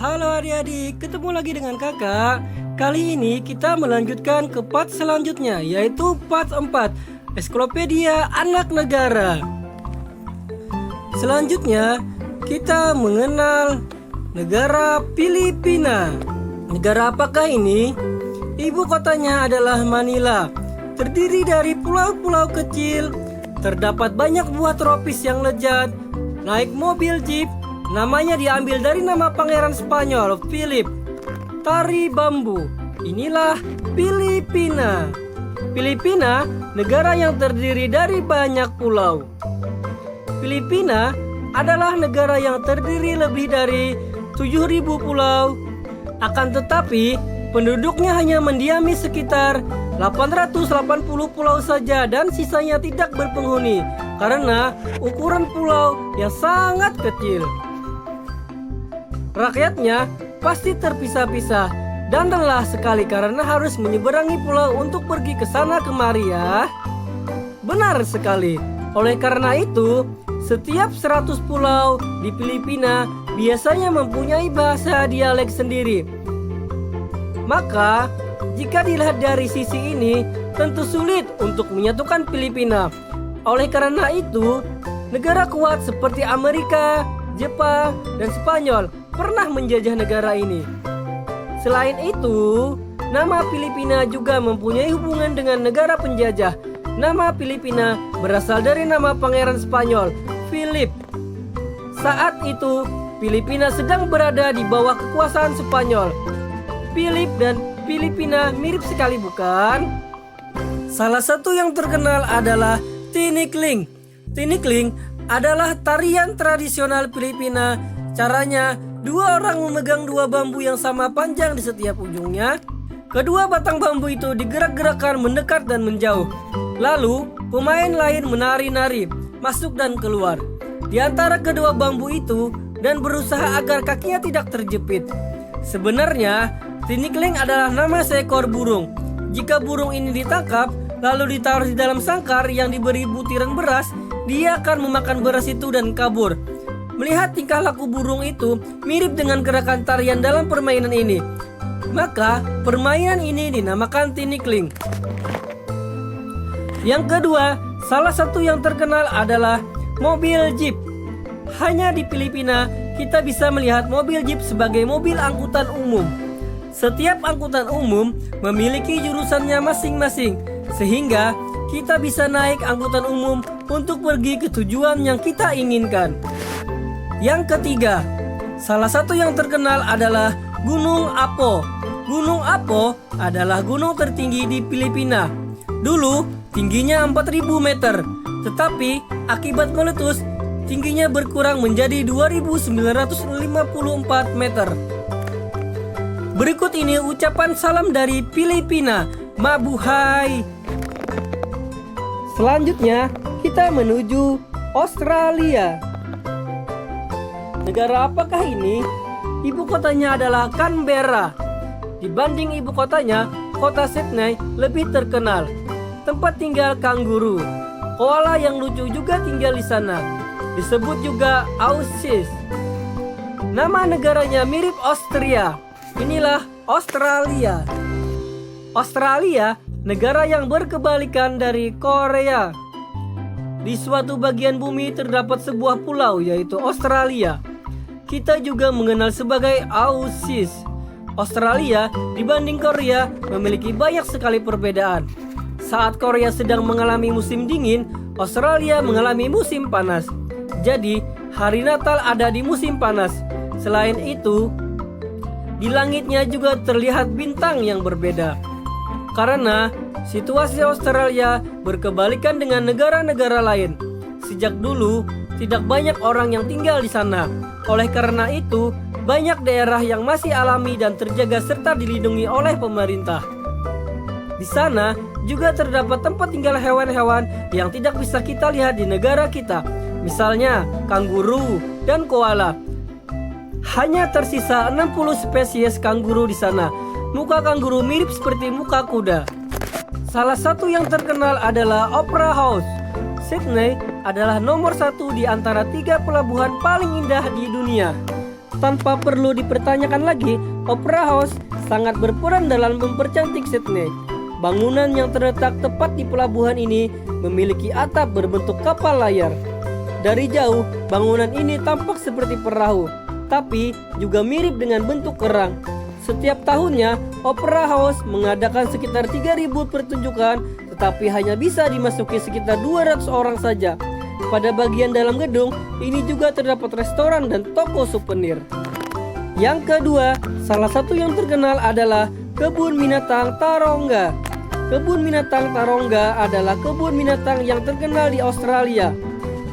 Halo adik-adik, ketemu lagi dengan kakak. Kali ini kita melanjutkan ke part selanjutnya, yaitu part 4, Ensiklopedia Anak Negara. Selanjutnya, kita mengenal negara Filipina. Negara apakah ini? Ibu kotanya adalah Manila. Terdiri dari pulau-pulau kecil. Terdapat banyak buah tropis yang lezat. Naik mobil jeep, namanya diambil dari nama pangeran Spanyol, Philip. Tari bambu, inilah Filipina. Filipina, negara yang terdiri dari banyak pulau. Filipina adalah negara yang terdiri lebih dari 7.000 pulau. Akan tetapi, penduduknya hanya mendiami sekitar 880 pulau saja dan sisanya tidak berpenghuni karena ukuran pulau yang sangat kecil. Rakyatnya pasti terpisah-pisah dan lelah sekali karena harus menyeberangi pulau untuk pergi ke sana kemari ya. Benar sekali. Oleh karena itu, setiap 100 pulau di Filipina biasanya mempunyai bahasa dialek sendiri. Maka, jika dilihat dari sisi ini, tentu sulit untuk menyatukan Filipina. Oleh karena itu, negara kuat seperti Amerika, Jepang, dan Spanyol pernah menjajah negara ini. Selain itu, nama Filipina juga mempunyai hubungan dengan negara penjajah. Nama Filipina berasal dari nama pangeran Spanyol, Philip. Saat itu, Filipina sedang berada di bawah kekuasaan Spanyol. Philip dan Filipina mirip sekali bukan? Salah satu yang terkenal adalah Tinikling. Tinikling adalah tarian tradisional Filipina. Caranya, dua orang memegang dua bambu yang sama panjang di setiap ujungnya. Kedua batang bambu itu digerak-gerakkan mendekat dan menjauh. Lalu, pemain lain menari-nari, masuk dan keluar di antara kedua bambu itu dan berusaha agar kakinya tidak terjepit. Sebenarnya, Tinikling adalah nama seekor burung. Jika burung ini ditangkap, lalu ditaruh di dalam sangkar yang diberi butiran beras, dia akan memakan beras itu dan kabur. Melihat tingkah laku burung itu mirip dengan gerakan tarian dalam permainan ini, maka permainan ini dinamakan Tinikling. Yang kedua, salah satu yang terkenal adalah mobil jeep. Hanya di Filipina, kita bisa melihat mobil jeep sebagai mobil angkutan umum. Setiap angkutan umum memiliki jurusannya masing-masing, sehingga kita bisa naik angkutan umum untuk pergi ke tujuan yang kita inginkan. Yang ketiga, salah satu yang terkenal adalah Gunung Apo. Gunung Apo adalah gunung tertinggi di Filipina. Dulu tingginya 4.000 meter, tetapi akibat meletus tingginya berkurang menjadi 2.954 meter. Berikut ini ucapan salam dari Filipina, Mabuhay. Selanjutnya, kita menuju Australia. Negara apakah ini? Ibu kotanya adalah Canberra. Dibanding ibu kotanya, kota Sydney lebih terkenal. Tempat tinggal kanguru. Koala yang lucu juga tinggal di sana. Disebut juga Aussies. Nama negaranya mirip Austria. Inilah Australia. Australia, negara yang berkebalikan dari Korea. Di suatu bagian bumi terdapat sebuah pulau yaitu Australia. Kita juga mengenal sebagai Aussies. Australia dibanding Korea memiliki banyak sekali perbedaan. Saat Korea sedang mengalami musim dingin, Australia mengalami musim panas. Jadi, hari Natal ada di musim panas. Selain itu, di langitnya juga terlihat bintang yang berbeda. Karena situasi Australia berkebalikan dengan negara-negara lain. Sejak dulu, tidak banyak orang yang tinggal di sana. Oleh karena itu, banyak daerah yang masih alami dan terjaga serta dilindungi oleh pemerintah. Di sana juga terdapat tempat tinggal hewan-hewan yang tidak bisa kita lihat di negara kita. Misalnya, kanguru dan koala. Hanya tersisa 60 spesies kanguru di sana. Muka kanguru mirip seperti muka kuda. Salah satu yang terkenal adalah Opera House. Sydney adalah nomor 1 di antara 3 pelabuhan paling indah di dunia. Tanpa perlu dipertanyakan lagi, Opera House sangat berperan dalam mempercantik Sydney. Bangunan yang terletak tepat di pelabuhan ini memiliki atap berbentuk kapal layar. Dari jauh, bangunan ini tampak seperti perahu, tapi juga mirip dengan bentuk kerang. Setiap tahunnya, Opera House mengadakan sekitar 3.000 pertunjukan, tetapi hanya bisa dimasuki sekitar 200 orang saja. Pada bagian dalam gedung, ini juga terdapat restoran dan toko souvenir. Yang kedua, salah satu yang terkenal adalah Kebun Binatang Taronga. Kebun Binatang Taronga adalah kebun binatang yang terkenal di Australia.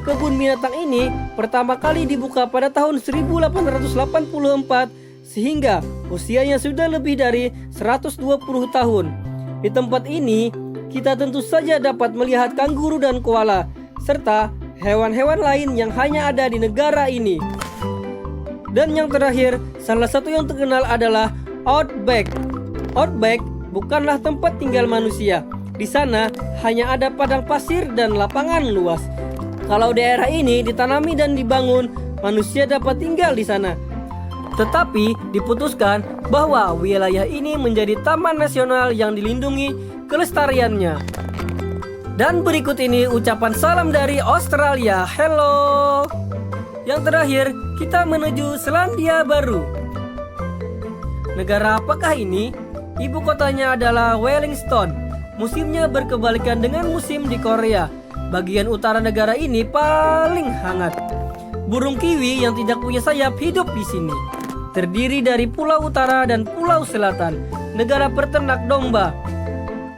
Kebun binatang ini pertama kali dibuka pada tahun 1884 sehingga usianya sudah lebih dari 120 tahun. Di tempat ini, kita tentu saja dapat melihat kanguru dan koala serta hewan-hewan lain yang hanya ada di negara ini. Dan yang terakhir, salah satu yang terkenal adalah Outback. Outback bukanlah tempat tinggal manusia. Di sana hanya ada padang pasir dan lapangan luas. Kalau daerah ini ditanami dan dibangun, manusia dapat tinggal di sana. Tetapi diputuskan bahwa wilayah ini menjadi taman nasional yang dilindungi kelestariannya. Dan berikut ini ucapan salam dari Australia. Hello. Yang terakhir, kita menuju Selandia Baru. Negara apakah ini? Ibu kotanya adalah Wellington. Musimnya berkebalikan dengan musim di Korea. Bagian utara negara ini paling hangat. Burung kiwi yang tidak punya sayap hidup di sini. Terdiri dari pulau utara dan pulau selatan. Negara peternak domba.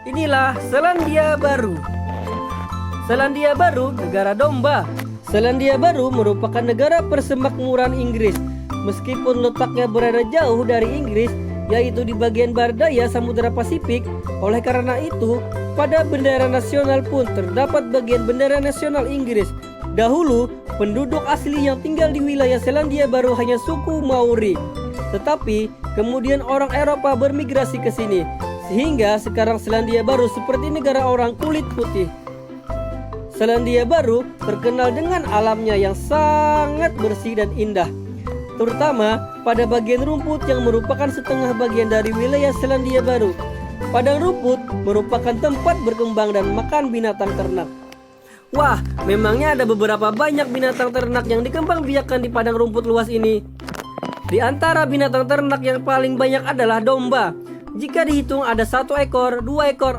Inilah Selandia Baru. Selandia Baru, negara domba. Selandia Baru merupakan negara persemakmuran Inggris. Meskipun letaknya berada jauh dari Inggris, yaitu di bagian barat daya Samudra Pasifik. Oleh karena itu, pada bendera nasional pun terdapat bagian bendera nasional Inggris. Dahulu, penduduk asli yang tinggal di wilayah Selandia Baru hanya suku Maori. Tetapi, kemudian orang Eropa bermigrasi ke sini, sehingga sekarang Selandia Baru seperti negara orang kulit putih. Selandia Baru terkenal dengan alamnya yang sangat bersih dan indah, terutama pada bagian rumput yang merupakan setengah bagian dari wilayah Selandia Baru. Padang rumput merupakan tempat berkembang dan makan binatang ternak. Wah, memangnya ada beberapa banyak binatang ternak yang dikembangbiakkan di padang rumput luas ini. Di antara binatang ternak yang paling banyak adalah domba. Jika dihitung ada 1 ekor, 2 ekor,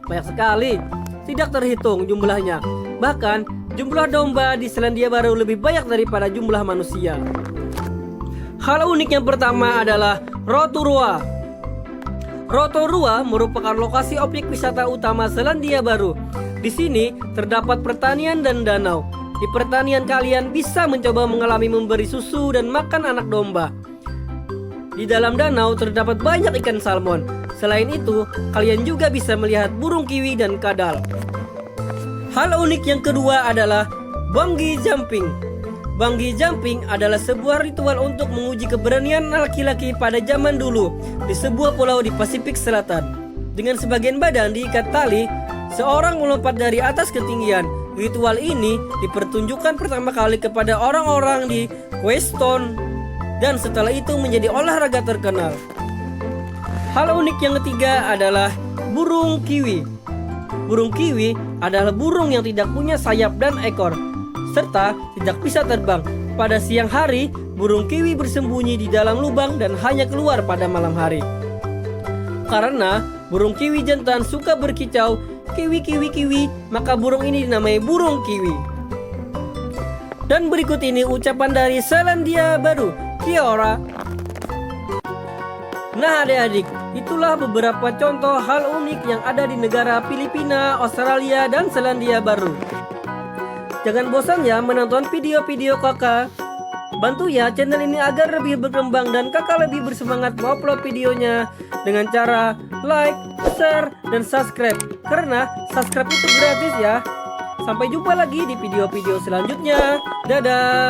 banyak sekali. Tidak terhitung jumlahnya. Bahkan jumlah domba di Selandia Baru lebih banyak daripada jumlah manusia. Hal unik yang pertama adalah Rotorua. Rotorua merupakan lokasi objek wisata utama Selandia Baru. Di sini terdapat pertanian dan danau. Di pertanian kalian bisa mencoba mengalami memberi susu dan makan anak domba. Di dalam danau terdapat banyak ikan salmon. Selain itu, kalian juga bisa melihat burung kiwi dan kadal. Hal unik yang kedua adalah bungee jumping. Bungee jumping adalah sebuah ritual untuk menguji keberanian laki-laki pada zaman dulu di sebuah pulau di Pasifik Selatan. Dengan sebagian badan diikat tali, seorang melompat dari atas ketinggian. Ritual ini dipertunjukkan pertama kali kepada orang-orang di Queenstown dan setelah itu menjadi olahraga terkenal. Hal unik yang ketiga adalah burung kiwi. Burung kiwi adalah burung yang tidak punya sayap dan ekor, serta tidak bisa terbang. Pada siang hari, burung kiwi bersembunyi di dalam lubang dan hanya keluar pada malam hari. Karena burung kiwi jantan suka berkicau, kiwi kiwi kiwi, maka burung ini dinamai burung kiwi. Dan berikut ini ucapan dari Selandia Baru. Kia ora. Nah adik-adik, itulah beberapa contoh hal unik yang ada di negara Filipina, Australia, dan Selandia Baru. Jangan bosan ya menonton video-video kakak. Bantu ya channel ini agar lebih berkembang dan kakak lebih bersemangat mengupload videonya dengan cara like, share, dan subscribe. Karena subscribe itu gratis ya. Sampai jumpa lagi di video-video selanjutnya. Dadah.